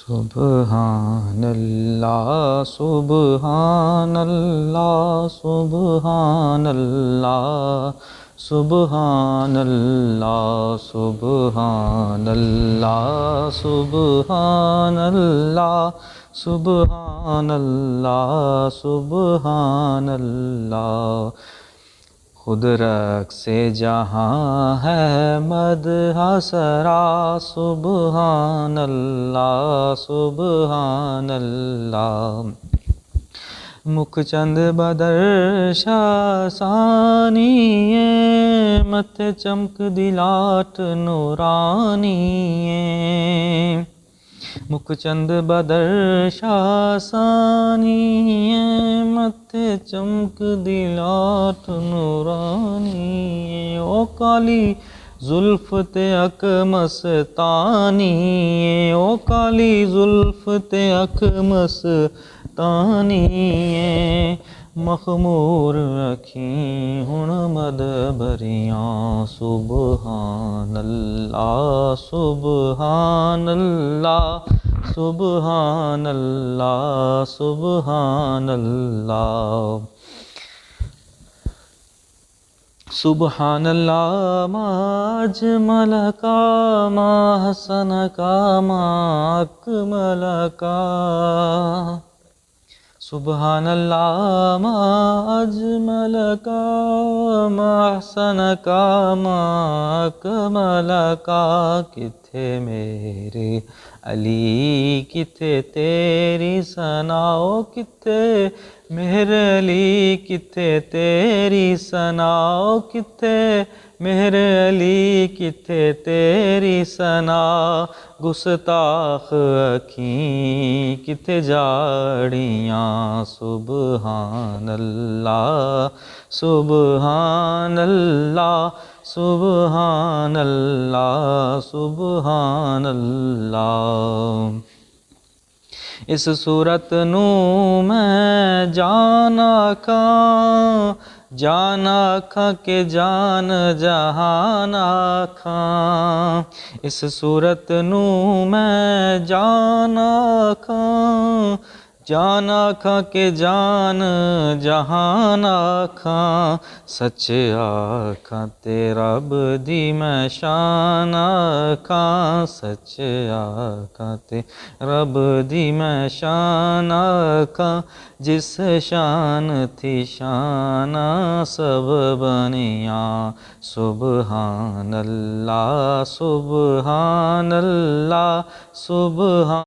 सुबहानल्लाह सुबहानल्लाह सुबहानल्लाह सुबहानल्लाह सुबहानल्लाह सुबहानल्लाह सुबहानल्लाह सुबहानल्लाह। खुदरत से जहाँ है मदहसरा सुबहानल्लाह सुबहानल्लाह। मुखचंद बदर शासानिए मथे चमक दिलाट नूरानिए। मुखचंद बदर शासानिए मथे चमक दिलाट नूरानिए। ओ काली जुल्फ ते अक मस्तानिए ओ काली जुल्फ ते अक मस्तानिए। मखमूर रखी हुण मद भरियां सुबहानल्लाह सुबहानल्लाह सुबहानल्लाह सुबहानल्लाह। सुबहानल्लाह मा अजमल का मा हसन का मा अकमल का। सुबहानल्लाह मा अजमल का मा हसन का मा अकमल का। किथे मेरे अली किथे तेरी सनाओ किथे मेरे अली किथे तेरी सनाओ किथे मेरे अली किथे तेरी सना। गुस्ताख अखीं किथे जाड़ियां सुबहानल्लाह सुबहानल्लाह सुबहानल्लाह सुबहानल्लाह। इस सूरत नू मैं जान आखां के जान जहान आखां। इस सूरत नू मैं जान आखां के जान जहान आखां। सच आखां ते रब दी मैं शान आखां सच आखां ते रब दी मैं शान आखां। जिस शान थी शाना सब बनिया सुबहानल्लाह सुबहानल्लाह सुबहान।